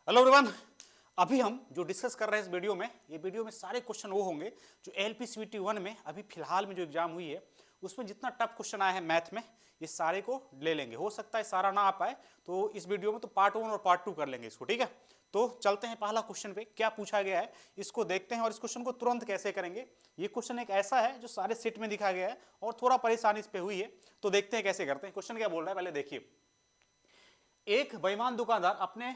Hello everyone. अभी हम जो डिस्कस कर रहे हैं इस वीडियो में सारे क्वेश्चन वो होंगे जो एलपीसीवीटी 1 में अभी फिलहाल में जो एग्जाम हुई है उसमें जितना टफ क्वेश्चन आया है मैथ में, ये सारे को ले लेंगे। हो सकता है सारा ना आ पाए तो इस वीडियो में तो पार्ट 1 और पार्ट 2 कर लेंगे इसको, ठीक है। तो चलते हैं पहला क्वेश्चन पे, क्या पूछा गया है इसको देखते हैं और इस क्वेश्चन को तुरंत कैसे करेंगे। ये क्वेश्चन एक ऐसा है जो सारे सेट में दिखा गया है और थोड़ा परेशानी इस पे हुई है, तो देखते हैं कैसे करते हैं। क्वेश्चन क्या बोल रहा है पहले देखिए। एक बेईमान दुकानदार अपने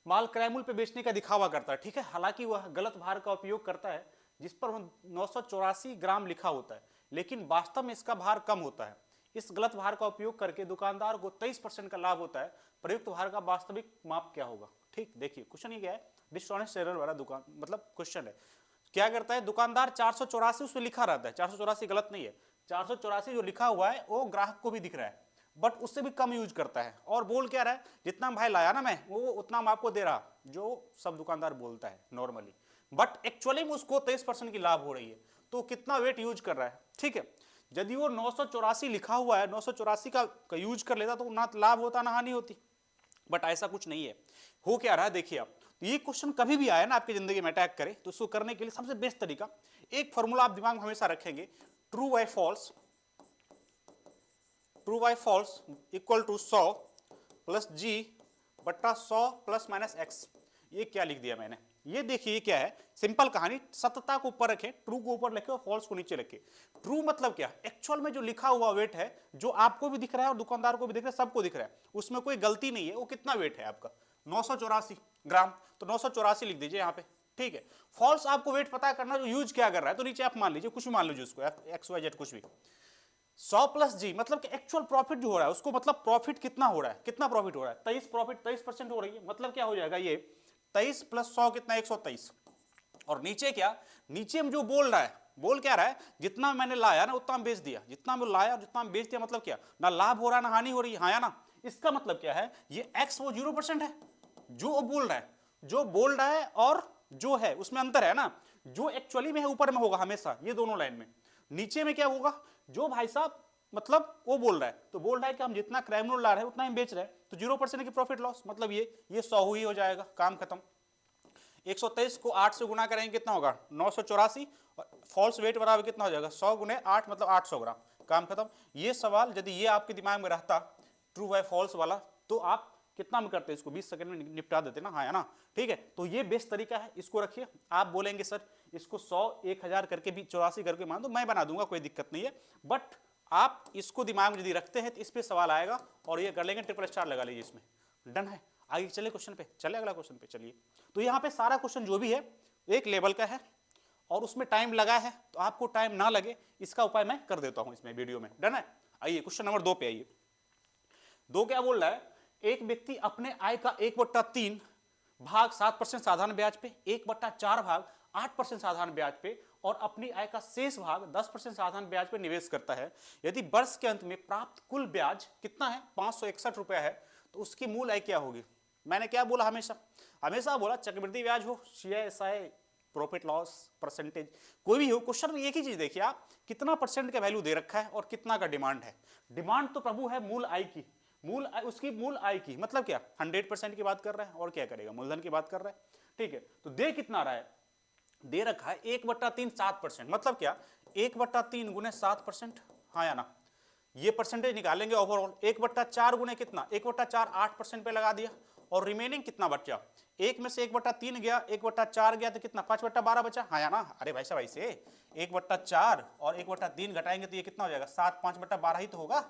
माल क्रय मूल्य पे बेचने का दिखावा करता है, ठीक है। हालांकि वह गलत भार का उपयोग करता है जिस पर 984 ग्राम लिखा होता है, लेकिन वास्तव में इसका भार कम होता है। इस गलत भार का उपयोग करके दुकानदार को 23% का लाभ होता है। प्रयुक्त भार का वास्तविक माप क्या होगा? ठीक, देखिए क्वेश्चन ये क्या है, डिसऑनेस्ट एरर वाला दुकान मतलब क्वेश्चन है। क्या करता है दुकानदार 484 उसमें लिखा रहता है, 484 गलत नहीं है, 484 जो लिखा हुआ है वो ग्राहक को भी दिख रहा है, बट उससे भी कम यूज करता है और बोल क्या रहा है जितना भाई लाया ना मैं वो उतना मैं आपको दे रहा, जो सब दुकानदार बोलता है नॉर्मली, बट एक्चुअली में उसको 23% की लाभ हो रही है। तो कितना वेट यूज कर रहा है, ठीक है। यदि वो 984 लिखा हुआ है, 984 का यूज कर लेता तो ना लाभ होता ना हानि होती, बट ऐसा कुछ नहीं है। हो क्या रहा है देखिए आप, तो ये क्वेश्चन कभी भी आया ना आपकी जिंदगी में अटैक करे तो उसको करने के लिए सबसे बेस्ट तरीका, एक फॉर्मूला आप दिमाग में हमेशा रखेंगे, true by false, true by false equal to 100 plus जी बट्टा 100 प्लस माइनस एक्स। ये क्या लिख दिया मैंने, ये देखिए क्या है, सिंपल कहानी, सत्यता को ऊपर रखें, ट्रू को ऊपर रखें और फॉल्स को नीचे रखें। ट्रू मतलब क्या, एक्चुअल में जो लिखा हुआ वेट है जो आपको भी दिख रहा है और दुकानदार को भी दिख रहा है, सबको दिख रहा है, उसमें कोई गलती नहीं है। वो कितना वेट है आपका 984 ग्राम, तो 984 लिख दीजिए यहाँ पे, ठीक है। फॉल्स आपको वेट पता करना जो यूज क्या कर रहा है, तो नीचे आप मान लीजिए कुछ भी मान लीजिए उसको, एक्स वाई जेड कुछ भी। 100 प्लस जी मतलब कि एक्चुअल प्रॉफिट जो हो रहा है उसको, मतलब प्रॉफिट कितना हो रहा है, कितना प्रॉफिट हो रहा है, 23 प्रॉफिट 23% हो रही है, मतलब क्या हो जाएगा ये 23 प्लस 100 कितना 123। और नीचे क्या, नीचे में जो बोल रहा है, बोल क्या रहा है, जितना मैंने लाया ना उतना बेच दिया, जितना मैं लाया और जितना बेच दिया, मतलब क्या ना लाभ हो रहा है ना हानि हो रही है, हाँ या ना। इसका मतलब क्या है, ये एक्स वो 0% है जो बोल रहा है, जो बोल रहा है और जो है उसमें अंतर है ना। जो एक्चुअली में है ऊपर में होगा हमेशा, ये दोनों लाइन में, नीचे में क्या होगा, जो भाई साहब मतलब वो बोल रहा है, तो बोल रहा है कि हम जितना क्रय मूल्य ला रहे हैं उतना हम बेच रहे हैं, तो 0% की प्रॉफिट लॉस, मतलब ये 100 ही हो जाएगा, काम खत्म। 123 को 8 से गुना करेंगे कितना होगा 984, और फॉल्स वेट बराबर कितना हो जाएगा 100 गुने 8 मतलब 800 ग्राम, काम खत्म। ये सवाल यदि ये आपके दिमाग में रहता ट्रू बाय फॉल्स वाला, तो आप कितना में करते, इसको 20 सेकंड में निपटा देते ना, हाँ है ना, ठीक है। तो ये बेस्ट तरीका है, इसको रखिए। आप बोलेंगे सर इसको 100 1000 करके भी 84 करके मान दो, मैं बना दूंगा, कोई दिक्कत नहीं है, बट आप इसको दिमाग में यदि रखते हैं तो इस पे सवाल आएगा और ये कर लेंगे, ट्रिपल स्टार लगा लीजिए इसमें, डन है। आगे चले क्वेश्चन पे, चले अगला क्वेश्चन पे चलिए। तो यहाँ पे सारा क्वेश्चन जो भी है एक लेवल का है और उसमें टाइम लगा है, तो आपको टाइम ना लगे इसका उपाय मैं कर देता हूं इसमें वीडियो में, डन है। आइए क्वेश्चन नंबर 2 पे आइए। 2 क्या बोल रहा है, एक व्यक्ति अपने आय का 1/3 भाग 7% साधारण ब्याज पे, 1/4 भाग 8% साधारण ब्याज पे और अपनी आय का शेष भाग 10% साधारण ब्याज पे निवेश करता है। यदि वर्ष के अंत में प्राप्त कुल ब्याज कितना है 561 रुपया है, तो उसकी मूल आय क्या होगी। मैंने क्या बोला, हमेशा हमेशा बोला चक्रवृद्धि ब्याज हो, CSI, प्रॉफिट लॉस परसेंटेज, कोई भी हो, क्वेश्चन में एक ही चीज देखिए आप, कितना परसेंट का वैल्यू दे रखा है और कितना का डिमांड है। डिमांड तो प्रभु है मूल आय की, मूल आय, उसकी मूल आय की मतलब क्या 100% की बात कर रहा है, और क्या करेगा मूलधन की बात कर रहा है, ठीक है। तो दे कितना रहा है, दे रखा है 1/3 7%, मतलब क्या 1/3 गुने 7%, हाँ या ना। ये परसेंटेज निकालेंगे ओवरऑल, 1/4 गुने कितना 1/4 8% पे लगा दिया, और रिमेनिंग कितना बचा, एक में से 1/3 गया, 1/4 गया तो कितना 5/12 बचा, हाँ या ना। अरे भाई साहब ऐसे 1/4 और 1/3 घटाएंगे तो ये कितना हो जाएगा 7 5/12 ही तो होगा,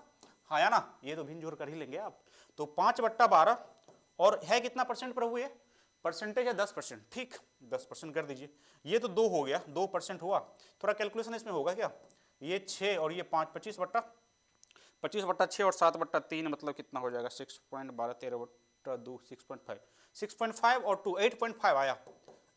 हाँ या ना। ये तो भिन्न जोड़ कर ही लेंगे आप, तो 5/12 और है कितना परसेंट प्रभु, ये परसेंटेज है 10%, ठीक 10% कर दीजिए। ये तो 2 हो गया, 2% हुआ, थोड़ा कैलकुलेशन इसमें होगा क्या, ये 6 और ये 5 25/6 और 7/3 मतलब कितना हो जाएगा 6.12 13/2 6.5 6.5 और 2 8.5 आया,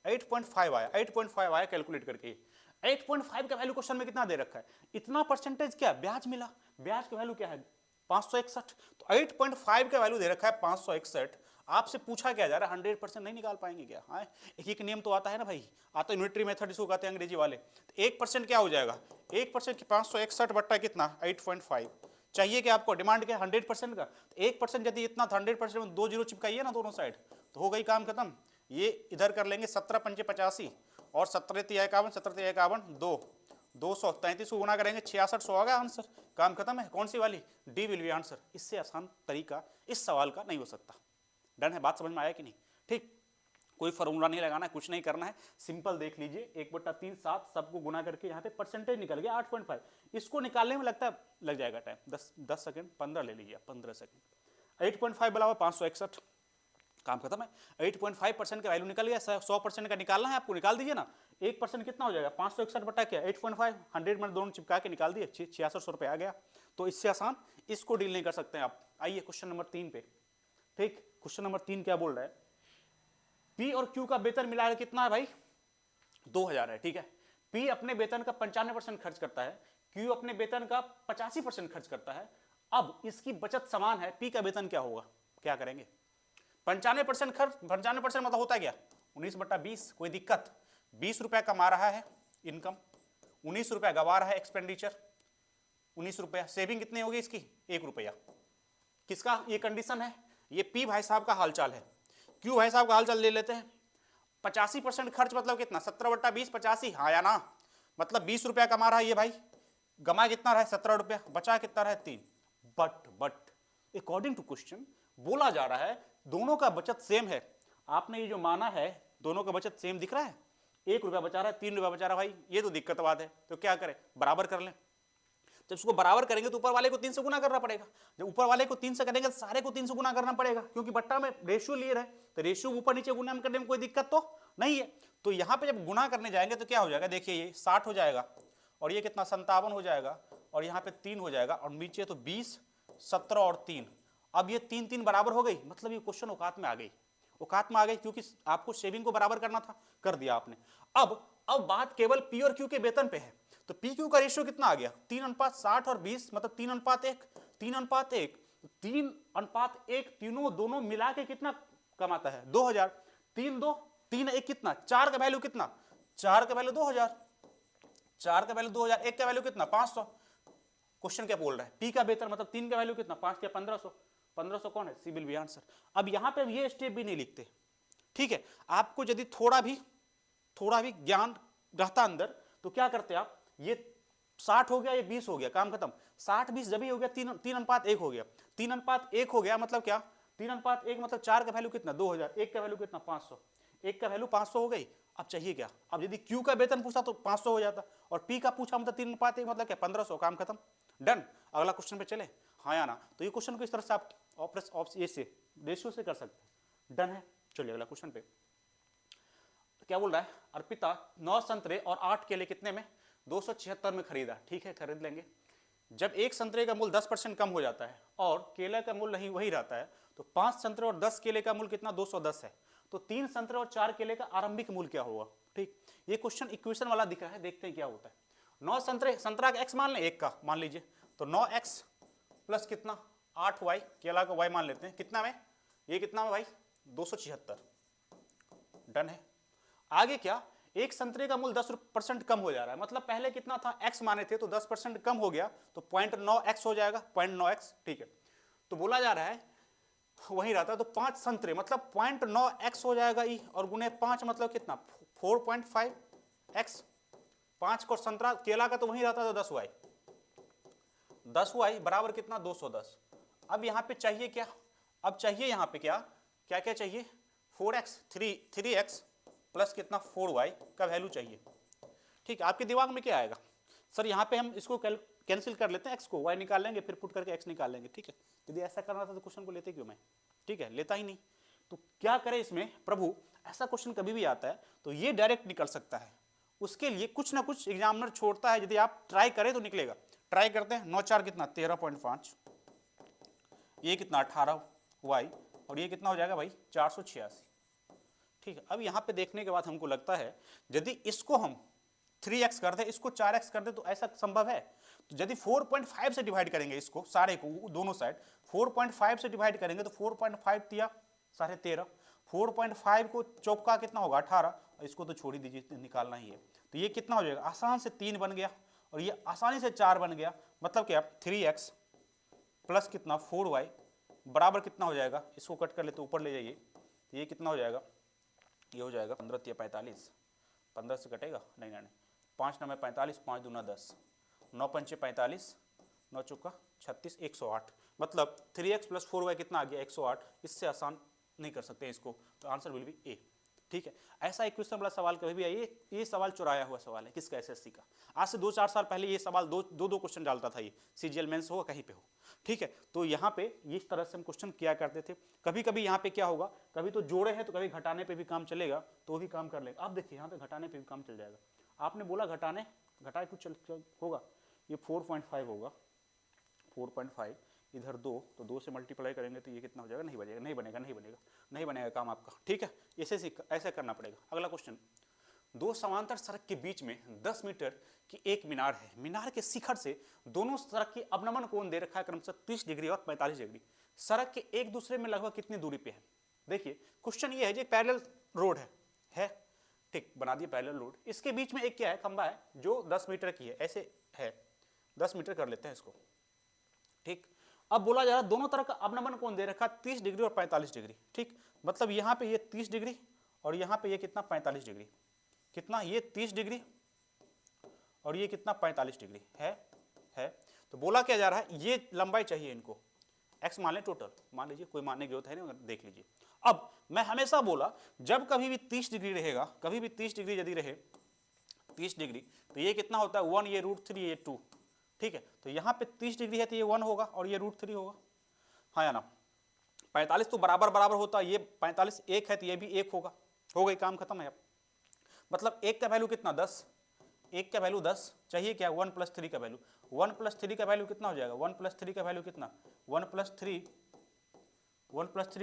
8.5 आया, 8.5 आया कैलकुलेट करके। 8.5 का वैल्यू क्वेश्चन में कितना दे रखा है, इतना परसेंटेज क्या ब्याज मिला, ब्याज का वैल्यू क्या है 561, तो 8.5 का वैल्यू दे रखा है 561। आपसे पूछा क्या जा रहा है 100% नहीं निकाल पाएंगे क्या, हाँ एक नियम तो आता है ना भाई, आता है यूनिटरी मेथड इसको कहते हैं अंग्रेजी वाले। तो 1% क्या हो जाएगा, 1% की 561 बट्टा कितना 8.5, चाहिए कि आपको डिमांड क्या 100% का, 1% यदि इतना था 100% में 2 जीरो चिपकाइए ना दोनों साइड तो हो गई काम खत्म। ये इधर कर लेंगे 17 पंचे 85 और 17 तिया 51, 17 तिया 51 2, 233 को गुना करेंगे 6600 आ गया आंसर, काम खत्म है। कौन सी वाली, डी विल बी आंसर। इससे आसान तरीका इस सवाल का नहीं हो सकता। डन है, बात समझ में आया कि नहीं? ठीक, कोई फॉर्मूला नहीं लगाना है, कुछ नहीं करना है, सिंपल देख लीजिए 1/3 7 सबको गुना करके यहाँ पे परसेंटेज निकल गया 8.5। इसको निकालने में लगता है लग जाएगा टाइम 10 सेकंड, 15 ले लीजिए 15 सेकंड। 8.5 बराबर 561, काम खत्म है। 8.5% का वैल्यू निकल गया, 100% का निकालना है आपको, निकाल दीजिए ना। 1% कितना हो जाएगा 561 बटा क्या 8.5, 100 में दोनों चिपका के निकाल दिए 6600 रुपये आ गया। तो इससे आसान इसको डील नहीं कर सकते हैं आप। आइए क्वेश्चन नंबर 3 पे। ठीक, क्वेश्चन नंबर 3 क्या बोल रहा है, पी और क्यू का वेतन मिलाकर कितना है भाई 2000 है। ठीक है, पी अपने वेतन का 95% खर्च करता है, क्यू अपने वेतन का 85% खर्च करता है। अब इसकी बचत समान है, पी का वेतन क्या होगा, क्या करेंगे? 95% खर्च, 95% मतलब होता है क्या 19/20। कोई दिक्कत, 20 रुपया कमा रहा है इनकम, 19 रुपया गवा रहा है एक्सपेंडिचर, 19 रुपया। सेविंग कितनी होगी इसकी 1 रुपया। किसका ये कंडीशन है, ये पी भाई साहब का हालचाल है। क्यू भाई साहब का हालचाल ले लेते हैं। 85% खर्च मतलब कितना 17/20 85, हाँ या ना, मतलब 20 रुपया कमा रहा है ये भाई, गमा कितना रहा है 17 रुपया, बचा कितना रहा है 3। बट अकॉर्डिंग टू क्वेश्चन बोला जा रहा है दोनों का बचत सेम है। आपने ये जो माना है दोनों का बचत सेम दिख रहा है, 1 रुपया बचा रहा है 3 रुपया बचा रहा है भाई, ये तो दिक्कत बात है। तो क्या करें, बराबर कर लें। जब उसको बराबर करेंगे तो ऊपर वाले को 3 से गुना करना पड़ेगा। जब ऊपर वाले को 3 से करेंगे तो सारे को 3 से गुना करना पड़ेगा, क्योंकि बट्टा में रेशियो लिए रहे, तो रेशियो ऊपर नीचे गुना में करने में कोई दिक्कत तो नहीं है। तो यहाँ पे जब गुना करने जाएंगे तो क्या हो जाएगा, देखिए ये 60 हो जाएगा और ये कितना 57 हो जाएगा और यहाँ पे 3 हो जाएगा और नीचे तो 20 17 और 3। अब ये 3 बराबर हो गई, मतलब ये क्वेश्चन औकात में आ गई, औकात में आ गई, क्योंकि आपको सेविंग को बराबर करना था, कर दिया आपने। अब बात केवल पी और क्यू के वेतन पे है। तो पी क्यू का रेशियो कितना आ गया 3:60 और 20, मतलब 3:1, 3:1, 3:1, तीनों दोनों मिला के कितना कमाता है 2000। 3 2 3 1 कितना, 4 का वैल्यू कितना, 4 का वैल्यू 2000, 4 का वैल्यू 2000, 1 का वैल्यू कितना 500। क्वेश्चन क्या बोल रहा है, पी का वेतन मतलब 3 का वैल्यू कितना 5 या 1500, 1500 कौन है, सी विल बी आंसर। अब यहां पे ये स्टेप भी नहीं लिखते, ठीक है। आपको यदि थोड़ा भी ज्ञान रहता अंदर तो क्या करते आप, ये 60 हो गया, ये 20 हो गया, काम खत्म। 60 20 जब ही हो गया 3:1 हो गया, 3:1 हो गया मतलब क्या 3:1 मतलब 4 का वैल्यू कितना 2000, 1 का वैल्यू कितना 500, 1 का वैल्यू 500 हो गई। अब चाहिए क्या, अब यदि क्यू का वेतन पूछा तो 500 हो जाता और पी का पूछा मतलब 3:1 मतलब क्या 1500, काम खत्म, डन। अगला क्वेश्चन पे चले, हाँ या ना। तो ये क्वेश्चन को इस तरह से आप रेशियो से कर सकते हैं, डन है। चलिए अगला क्वेश्चन पे क्या बोल रहा है, अर्पिता 9 संतरे और 8 केले कितने में 276 में खरीदा। ठीक है, खरीद लेंगे। जब एक संतरे का मूल्य 10% कम हो जाता है और केले का मूल्य नहीं वही रहता है तो 5 संतरे और 10 केले का मूल्य कितना 210 है, तो 3 संतरे और 4 केले का आरंभिक मूल्य क्या होगा। ठीक, ये क्वेश्चन इक्वेशन वाला दिख रहा है, देखते हैं क्या होता है। 9 संतरा का x मान लें, 1 का मान लीजिए, तो 9x प्लस कितना 8y, केला का y मान लेते हैं, कितना में, ये कितना में भाई 276, डन है। आगे क्या, एक संतरे का मूल्य 10% कम हो जा रहा है, मतलब पहले कितना था x माने थे तो 10% कम हो गया तो 0.9x हो जाएगा, 0.9x। ठीक है, तो बोला जा रहा है वही रहता है, तो 5 संतरे मतलब 0.9x हो जाएगा ई, और गुने 5 मतलब कितना 4.5x। 5 को संतरा केला का तो वही रहता है तो 10y, 10y बराबर कितना 210। अब यहाँ पे चाहिए क्या, अब चाहिए यहाँ पे क्या क्या क्या चाहिए 4x 3x प्लस कितना 4y का वैल्यू चाहिए। ठीक है, आपके दिमाग में क्या आएगा, सर यहाँ पे हम इसको कैंसिल कर लेते हैं, x को y निकाल लेंगे फिर पुट करके x निकाल लेंगे। ठीक है, यदि ऐसा करना था तो क्वेश्चन को लेते क्यों मैं, ठीक है, लेता ही नहीं। तो क्या करें इसमें प्रभु, ऐसा क्वेश्चन कभी भी आता है तो ये डायरेक्ट निकल सकता है, उसके लिए कुछ ना कुछ एग्जामिनर छोड़ता है, यदि आप ट्राई करें तो निकलेगा। ट्राई करते हैं, 9 4 कितना 13.5, ये कितना 18y और ये कितना हो जाएगा भाई 486। ठीक है, अब यहाँ पे देखने के बाद हमको लगता है यदि इसको हम 3x कर दे, इसको 4x कर दे तो ऐसा संभव है। तो यदि 4.5 से डिवाइड करेंगे इसको सारे को, दोनों साइड 4.5 से डिवाइड करेंगे तो 4.5 तिया 13.5, 4.5 को चौका कितना होगा 18, इसको तो छोड़ ही दीजिए, निकालना ही है। तो ये कितना हो जाएगा, आसान से 3 बन गया और ये आसानी से 4 बन गया, मतलब क्या 3x प्लस कितना 4y बराबर कितना हो जाएगा, इसको कट कर लेते ऊपर ले जाइए, तो ये कितना हो जाएगा, ये हो जाएगा 15 × 45, 15 से कटेगा नहीं नहीं, 5 9 45, 5 दूना 10, 9 पंचे 45, 9 चौका 36, 108, मतलब 3x + 4y कितना आ गया 108। इससे आसान नहीं कर सकते इसको, तो आंसर विल बी ए। ठीक है, ऐसा एक क्वेश्चन वाला सवाल कभी भी आइए, ये सवाल चुराया हुआ सवाल है किसका, एसएससी का। आज से 2-4 साल पहले ये सवाल दो क्वेश्चन डालता था, ये सीजीएल मेंस हो कहीं पे हो। ठीक है, तो यहाँ पे इस तरह से हम क्वेश्चन किया करते थे। कभी कभी यहाँ पे क्या होगा, कभी तो जोड़े हैं तो कभी घटाने पे भी काम चलेगा, तो वो भी काम कर लेगा। आप देखिए यहाँ पे घटाने पे भी काम चल जाएगा। आपने बोला घटाए कुछ होगा, ये 4.5 होगा, 4.5 इधर 2, तो 2 से मल्टीप्लाई करेंगे तो ये कितना हो जाएगा, नहीं बनेगा, नहीं बनेगा काम आपका। ठीक है, ऐसे करना पड़ेगा। अगला क्वेश्चन, दो समांतर सड़क के बीच में 10 मीटर की एक मीनार है। मीनार के शिखर से दोनों सड़क की अवनमन कोण दे रखा है क्रमशः 30 डिग्री और 45 डिग्री। सड़क के एक दूसरे में लगभग कितनी दूरी पे है। देखिए क्वेश्चन ये है, जो पैरेलल रोड है, ठीक, बना दिया पैरेलल रोड, इसके बीच में एक क्या है, खंबा है जो 10 मीटर की है, ऐसे है 10 मीटर कर लेते हैं इसको। ठीक, अब बोला जा रहा है दोनों तरफ का अवनमन कोण दे रखा 30 डिग्री और 45 डिग्री। ठीक, मतलब यहाँ पे ये 30 डिग्री और यहाँ पे ये कितना 45 डिग्री, कितना ये 30 डिग्री और ये कितना 45 डिग्री है। तो बोला क्या जा रहा है, ये लंबाई चाहिए इनको, x मान लें टोटल, मान लीजिए, कोई मानने की जरूरत है नहीं, देख लीजिए। अब मैं हमेशा बोला जब कभी भी 30 डिग्री रहेगा, कभी भी 30 डिग्री यदि रहे 30 डिग्री, तो ये कितना होता है 1, ये √3, ये 2। ठीक है, तो यहाँ पे 30 डिग्री है तो ये 1 होगा और ये √3 होगा, हाँ या ना। 45 तो बराबर होता है, ये 45 1 है तो ये भी 1 होगा, हो गई, काम खत्म है। मतलब 1 का वैल्यू कितना 10, 1 का वैल्यू 10 चाहिए क्या, 1 + 3 का वैल्यू, 1 + 3 का वैल्यू कितना हो जाएगा, 1 + 3 का वैल्यू कितना, 1 + 3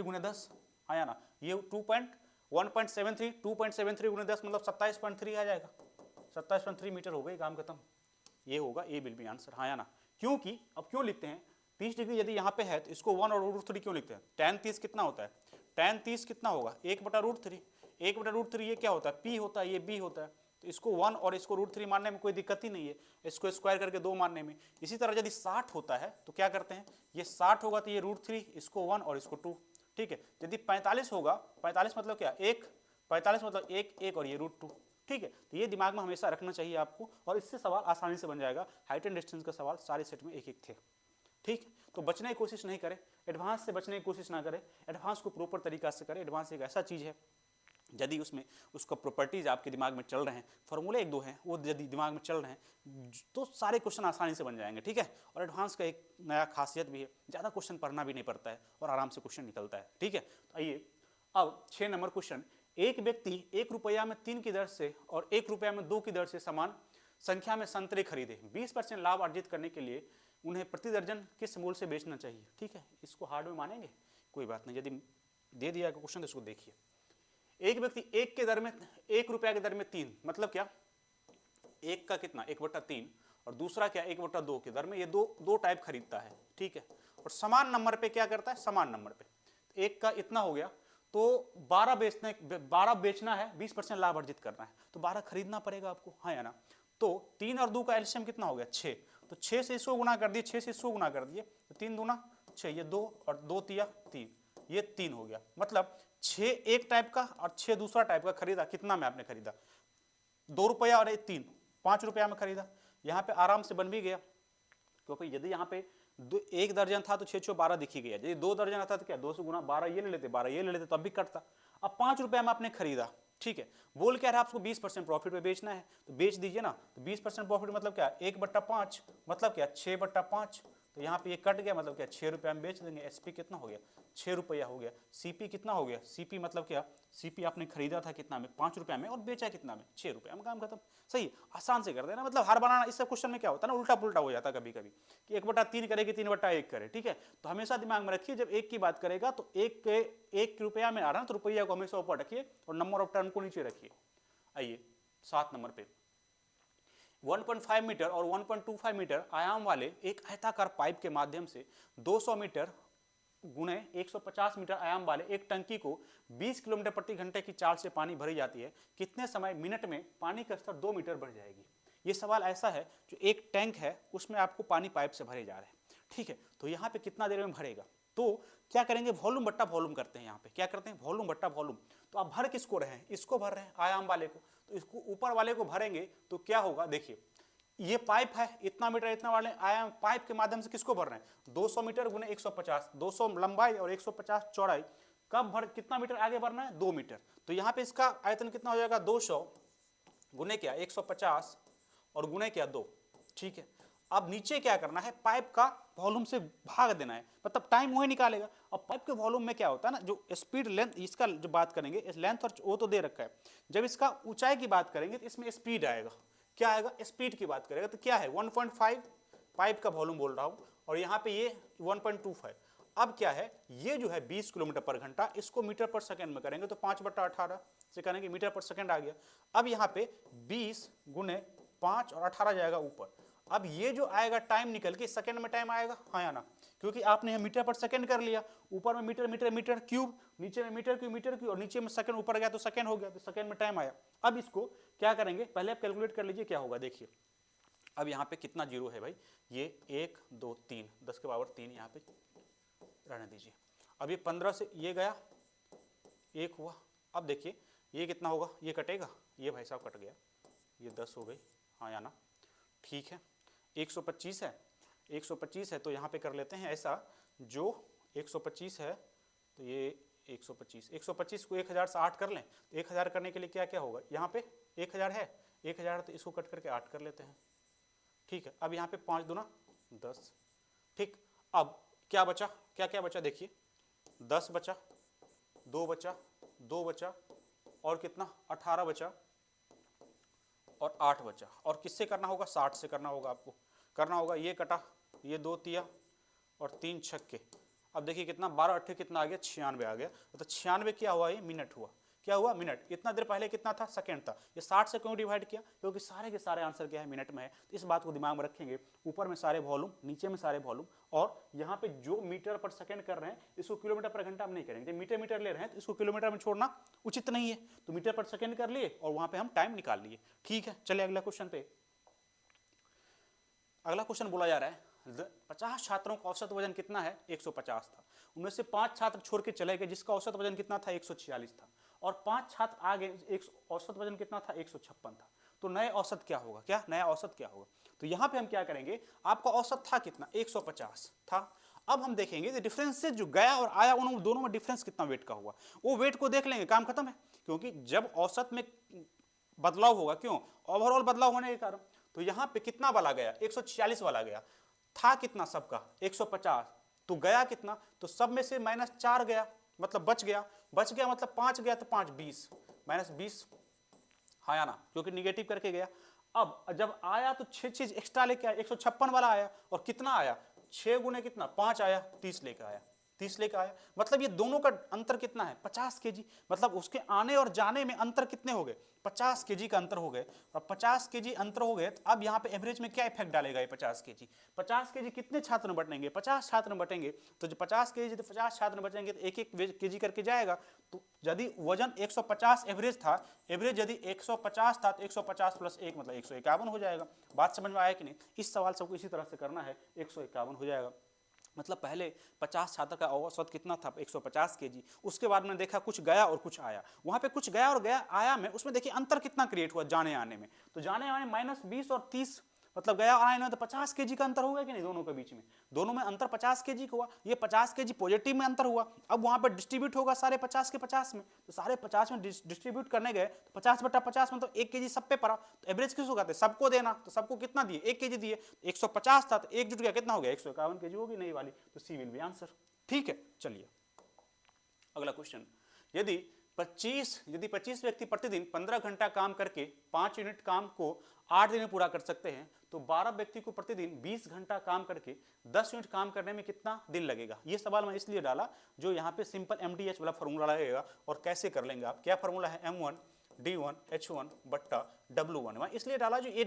× 10, आया ना। ये 1.73 × 10 मतलब 27.3 आ जाएगा, 27.3 मीटर हो गई, काम खत्म। ये होगा, ए विल बी आंसर, हाँ या ना। क्योंकि अब क्यों लिखते हैं 30 डिग्री यदि यहाँ पे है तो इसको 1 और √3 क्यों लिखते हैं। tan 30 कितना होता है, tan 30 कितना होगा 1/√3, 1/√3 ये क्या होता है, p होता है, ये b होता है। तो इसको 1 और इसको √3 मानने में कोई दिक्कत ही नहीं है, इसको स्क्वायर करके 2 मानने में। इसी तरह यदि 60 होता है तो क्या करते हैं, ये 60 होगा तो ये √3, इसको 1 और इसको 2। ठीक है, यदि 45 होगा, 45 मतलब क्या 1, 45 मतलब 1 और ये √2। ठीक है, तो ये दिमाग में हमेशा रखना चाहिए आपको, और इससे सवाल आसानी से बन जाएगा। हाइट एंड डिस्टेंस का सवाल सारे सेट में एक थे। ठीक, तो बचने की कोशिश नहीं करें, एडवांस से बचने की कोशिश ना करें, एडवांस को प्रॉपर तरीका से करें। एडवांस एक ऐसा चीज़ है यदि उसमें उसका प्रॉपर्टीज आपके दिमाग में चल रहे हैं, फॉर्मूले 1-2 हैं वो यदि दिमाग में चल रहे हैं तो सारे क्वेश्चन आसानी से बन जाएंगे। ठीक है, और एडवांस का एक नया खासियत भी है, ज़्यादा क्वेश्चन पढ़ना भी नहीं पड़ता है और आराम से क्वेश्चन निकलता है। ठीक है, तो आइए अब 6 नंबर क्वेश्चन, एक व्यक्ति 1 रुपया में 3 की दर से और 1 रुपया में 2 की दर से समान संख्या में संतरे खरीदे, 20% लाभ अर्जित करने के लिए उन्हें प्रति दर्जन किस मूल्य से बेचना चाहिए। ठीक है, इसको हार्ड में मानेंगे कोई बात नहीं, यदि दे दिया क्वेश्चन तो इसको देखिए। एक व्यक्ति 1 के दर में 1 रुपया के दर में 3, मतलब क्या 1 का कितना 1/3 और दूसरा क्या 1/2 के दर में, ये दो टाइप खरीदता है। ठीक है, और समान नंबर पे क्या करता है, समान नंबर पे 1 का इतना हो गया तो 12 बेचना है, 20% लाभ अर्जित करना है, तो 12 खरीदना पड़ेगा आपको, हाँ या ना। तो 3 और 2 का एलसीएम कितना हो गया 6, तो 6 से इसको गुना कर दिए, 6 से इसको गुना कर दिए, तो 3 दूना 6, ये 2 और 2 तिया 3, ये 3 हो गया। मतलब 6 एक टाइप का और 6 दूसरा टाइप का खरीदा। कितना में आपने खरीदा 2 रुपया और 3 5 रुपया में खरीदा। यहाँ पे आराम से बन भी गया, क्योंकि यदि यहाँ पे 1 दर्जन था तो 6 6 12 दिखी गया, यदि 2 दर्जन आता तो क्या 2 से गुना 12 ये ले लेते, 12 ये ले लेते, तब भी कटता। अब 5 रुपया में आपने खरीदा, ठीक है, बोल क्या रहा आपको 20% प्रॉफिट पे बेचना है, तो बेच दीजिए ना। तो 20% प्रॉफिट मतलब क्या 1/5 मतलब क्या 6/5, तो यहाँ पे ये कट गया, मतलब क्या 6 रुपया में बेच देंगे। एसपी कितना हो गया 6 रुपया हो गया। सीपी कितना हो गया, सीपी मतलब क्या, सीपी आपने खरीदा था कितना में 5 रुपया में और बेचा कितना में 6 रुपया में, काम खत्म। सही, आसान से कर देना। मतलब हर बनाना इस क्वेश्चन में क्या होता है ना, उल्टा पुल्टा हो जाता है कभी कभी कि 1/3 करे कि 3/1 करे। ठीक है, तो हमेशा दिमाग में रखिए जब 1 की बात करेगा तो 1 रुपया में आ रहा है तो रुपया को हमेशा ऊपर रखिए और नंबर ऑफ टर्न को नीचे रखिए। आइए 7 नंबर पे 1.5 मीटर और 1.25 मीटर आयाम वाले एक आयताकार पाइप के माध्यम से 200 मीटर गुणे 150 मीटर आयाम वाले एक टंकी को 20 किलोमीटर प्रति घंटे की चाल से पानी भरी जाती है, कितने समय मिनट में पानी का स्तर 2 मीटर बढ़ जाएगी। ये सवाल ऐसा है जो एक टैंक है उसमें आपको पानी पाइप से भरे जा रहे हैं। ठीक है, तो यहाँ पे कितना देर में भरेगा, तो क्या करेंगे, वॉल्यूम बट्टा वॉल्यूम करते हैं, यहाँ पे क्या करते हैं, वॉल्यूम बट्टा वॉल्यूम। तो आप भर किसको रहे हैं, इसको भर रहे हैं, आयाम वाले को, तो इसको ऊपर वाले को भरेंगे तो क्या होगा, देखिए ये पाइप है, इतना मीटर इतना वाले आयाम, पाइप के माध्यम से किसको भर रहे हैं, 200 मीटर गुने 150, 200 लंबाई और 150 चौड़ाई, कब भर, कितना मीटर आगे भरना है, 2 मीटर। तो यहाँ पे इसका आयतन कितना हो जाएगा, 200 गुने क्या 150 और गुने क्या 2, ठीक है। अब नीचे क्या करना है, पाइप का वॉल्यूम से भाग देना है, मतलब टाइम वही निकालेगा। अब पाइप के वॉल्यूम में क्या होता है ना, जो स्पीड लेंथ, इसका जो बात करेंगे इस लेंथ और वो तो दे रखा है, जब इसका ऊंचाई की बात करेंगे तो इसमें स्पीड आएगा, क्या आएगा, स्पीड की बात करेगा तो क्या है 1.5 पाइप का वॉल्यूम बोल रहा हूं, और यहाँ पे ये 1.25। अब क्या है, ये जो है 20 किलोमीटर पर घंटा, इसको मीटर पर सेकंड में करेंगे तो 5/18 से करेंगे, मीटर पर सेकंड आ गया। अब यहाँ पे 20 गुने 5 और 18 जाएगा ऊपर। अब ये जो आएगा टाइम निकल के सेकंड में टाइम आएगा, हाँ या ना, क्योंकि आपने यहाँ मीटर पर सेकंड कर लिया, ऊपर में मीटर मीटर मीटर क्यूब, नीचे में मीटर क्यूब और नीचे में सेकंड, ऊपर गया तो सेकंड हो गया, तो सेकंड में टाइम आया। अब इसको क्या करेंगे, पहले आप कैलकुलेट कर लीजिए क्या होगा, देखिए अब यहाँ पे कितना जीरो है भाई, ये 1 2 3 10 के पावर 3 यहाँ पे रहने दीजिए। अब ये 15 से ये गया, एक हुआ, अब देखिए ये कितना होगा, ये कटेगा, ये भाई साहब कट गया, ये 10 हो गई, हाँ या ना, ठीक है। 125 है, 125 है तो यहाँ पे कर लेते हैं ऐसा, जो 125 है तो ये 125 को 1000 से 8 कर लें, तो 1000 करने के लिए क्या क्या होगा, यहाँ पे 1000 है, 1000 तो इसको कट करके 8 कर लेते हैं, ठीक है। अब यहाँ पे 5 दूना 10, ठीक। अब क्या बचा, क्या क्या बचा, देखिए 10 बचा, 2 बचा, 2 बचा और कितना 18 बचा और 8 बचा, और किससे करना होगा, 60 से करना होगा, आपको करना होगा। ये कटा, ये 2 तिया और 3 छक्के। अब देखिए कितना 12 अट्ठे कितना आ गया, 96 आ गया। तो 96 क्या हुआ, ये मिनट हुआ, क्या हुआ, मिनट। इतना देर पहले कितना था, सेकंड था। ये 60 से क्यों डिवाइड किया, क्योंकि सारे के सारे आंसर क्या है, मिनट में है। तो इस बात को दिमाग में रखेंगे, ऊपर में सारे वॉल्यूम, नीचे में सारे वॉल्यूम, और यहाँ पे जो मीटर पर सेकंड कर रहे हैं इसको किलोमीटर पर घंटा हम नहीं करेंगे, मीटर मीटर ले रहे हैं तो इसको किलोमीटर में छोड़ना उचित नहीं है, तो मीटर पर सेकंड कर लिए और वहां पे हम टाइम निकाल लिए, ठीक है। चलिए अगला क्वेश्चन पे। अगला क्वेश्चन बोला जा रहा है 50 छात्रों का औसत वजन कितना है, 150 था। उनमें से 5 छात्र छोड़ के चले गए जिसका औसत वजन कितना था, 146 था, और 5 छात्र आ गए, एक औसत वजन कितना था, 156 था। तो नया औसत क्या होगा, क्या नया औसत क्या होगा। तो यहाँ पे हम क्या करेंगे, आपका औसत था कितना, 150 था। अब हम देखेंगे डिफरेंस से जो गया और आया उन दोनों में डिफरेंस कितना वेट का हुआ, वो वेट को देख लेंगे, काम खत्म है। क्योंकि जब औसत में बदलाव होगा, क्यों, ओवरऑल बदलाव होने के कारण। तो यहाँ पे कितना वाला गया, 146 वाला गया, था कितना सबका 150, तो गया कितना, तो सब में से -4 गया, मतलब बच गया, बच गया मतलब 5 गया, तो 5 20 -20, हाँ या ना, क्योंकि निगेटिव करके गया। अब जब आया तो 6 चीज एक्स्ट्रा लेके आया, 156 वाला आया, और कितना आया, 6 गुने कितना 5 आया, 30 लेके आया, 30 लेके आया। मतलब ये दोनों का अंतर कितना है, 50 केजी। मतलब उसके आने और जाने में अंतर कितने हो गए, 50 केजी का अंतर हो गए। और 50 केजी अंतर हो गए, तो अब यहाँ पे एवरेज में क्या इफेक्ट डालेगा ये 50 केजी। 50 केजी कितने छात्र में बटेंगे, 50 छात्र में बटेंगे, तो जो 50 केजी तो 50 छात्र में बचेंगे तो एक एक केजी करके जाएगा। तो यदि वजन 150 एवरेज था, एवरेज यदि 150 था तो 150 + 1 मतलब 151 हो जाएगा। बात समझ में आया कि नहीं। इस सवाल सबको इसी तरह से करना है, 151 हो जाएगा। मतलब पहले 50 छात्र का औसत कितना था, 150 केजी। उसके बाद में देखा कुछ गया और कुछ आया, वहां पे कुछ गया और गया आया में उसमें देखिए अंतर कितना क्रिएट हुआ जाने आने में। तो जाने आने -20 और 30, मतलब गया और आने में तो 50 केजी का अंतर होगा कि नहीं दोनों के बीच में। दोनों में अंतर 50 केजी का हुआ, ये 50 केजी पॉजिटिव में अंतर हुआ। अब वहां पर डिस्ट्रीब्यूट होगा सारे 50 के 50 में, तो सारे 50 में डिस्ट्रीब्यूट करने गए तो 50/50 में तो 1 केजी सब पे पड़ा। तो एवरेज किसको कहते हैं, सबको देना। तो सबको कितना दिए, 1 केजी दिए। 150 था तो 1 जुट गया, कितना हो गया, 151 केजी होगी नई वाली। तो सी विल बी आंसर, ठीक है। चलिए अगला क्वेश्चन। यदि 25 व्यक्ति प्रतिदिन 15 घंटा काम करके 5 यूनिट काम को 8 दिन में पूरा कर सकते हैं, तो 12 व्यक्ति को प्रतिदिन 20 घंटा काम करके 10 यूनिट काम करने में कितना दिन लगेगा। ये सवाल मैं इसलिए डाला जो यहाँ पे सिंपल MDH वाला फॉर्मूला लगेगा। और कैसे कर लेंगे आप, क्या फॉर्मूला है, M1 D1 H1 बट्टा W1। मैं इसलिए डाला जो ये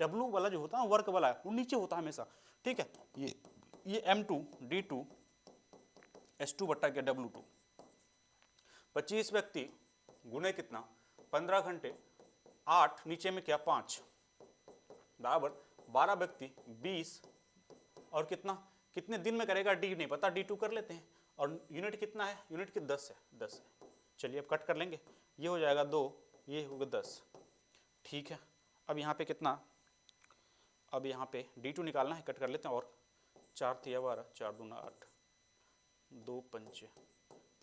W वाला जो होता है वर्क वाला वो नीचे होता है हमेशा, ठीक है। ये M2 D2 H2 बट्टा क्या W2। 25 व्यक्ति गुने कितना 15 घंटे 8 नीचे में क्या 5 बराबर 12 व्यक्ति 20 और कितना कितने दिन में करेगा डी नहीं पता, D2 कर लेते हैं। और यूनिट कितना है, यूनिट की 10 है। चलिए अब कट कर लेंगे, ये हो जाएगा 2, ये होगा 10। ठीक है, अब यहाँ पे कितना, अब यहाँ पे D2 निकालना है, कट कर लेते हैं। और 4 तिया 12, 4 दूना 8, 2 पंचे,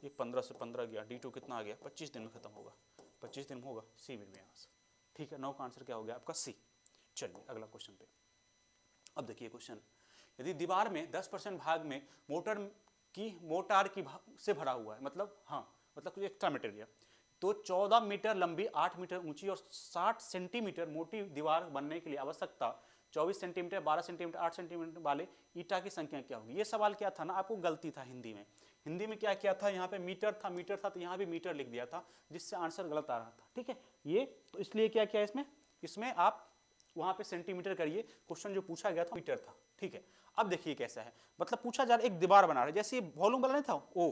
ये 15 से 15 गया, D2 कितना आ गया, 25 दिन में खत्म होगा। 25 दिन में होगा, सी विल बी आंसर। ठीक है, 9 का आंसर क्या हो गया आपका, सी। चलिए अगला क्वेश्चन पे। अब देखिए क्वेश्चन, यदि दीवार में 10% भाग में मोटार की से भरा हुआ है, मतलब हाँ मतलब कुछ एक्स्ट्रा मटेरियल, तो 14 मीटर लंबी, 8 मीटर ऊंची और 60 सेंटीमीटर मोटी दीवार बनने के लिए आवश्यकता 24 सेंटीमीटर, 12 सेंटीमीटर, 8 सेंटीमीटर वाले ईटा की संख्या क्या होगी। ये सवाल क्या था ना, आपको गलती था हिंदी में क्या किया था, यहाँ पे मीटर था तो यहाँ भी मीटर लिख दिया था, जिससे आंसर गलत आ रहा था। ठीक है, ये तो इसलिए क्या किया इसमें आप वहाँ पे सेंटीमीटर करिए, क्वेश्चन जो पूछा गया था मीटर था। ठीक है, अब देखिए कैसा है, मतलब पूछा जा रहा है एक दीवार बना रहे, जैसे वॉल्यूम वाला नहीं था ओ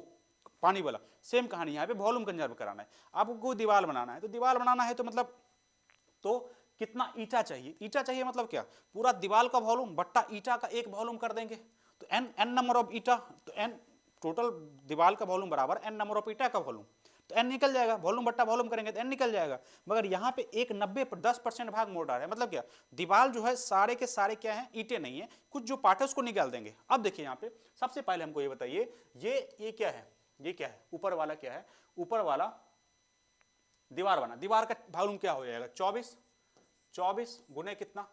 पानी वाला, सेम कहानी यहाँ पे वॉल्यूम कंजर्व कराना है, आपको कोई दीवार बनाना है। तो दीवार बनाना है तो मतलब तो कितना ईटा चाहिए, ईटा चाहिए मतलब क्या, पूरा दीवार का वॉल्यूम बट्टा ईटा का एक वॉल्यूम कर देंगे, तो एन नंबर ऑफ ईटा, तो एन टोटल दीवार का वॉल्यूम बराबर एन नंबर ऑफ ईटा का वॉल्यूम, तो एन निकल जाएगा, वॉल्यूम बट्टा वॉल्यूम करेंगे तो एन निकल जाएगा। मगर यहाँ पे एक 10% भाग मोटार है, मतलब क्या, दीवार जो है सारे के सारे क्या है, ईंटें नहीं है, कुछ जो पार्ट है उसको निकाल देंगे। अब देखिए यहाँ पे सबसे पहले हमको ये बताइए, ये क्या है, ये क्या है, ऊपर वाला क्या है, ऊपर वाला दीवार बना, दीवार का वॉल्यूम क्या हो जाएगा, 24 गुने कितना,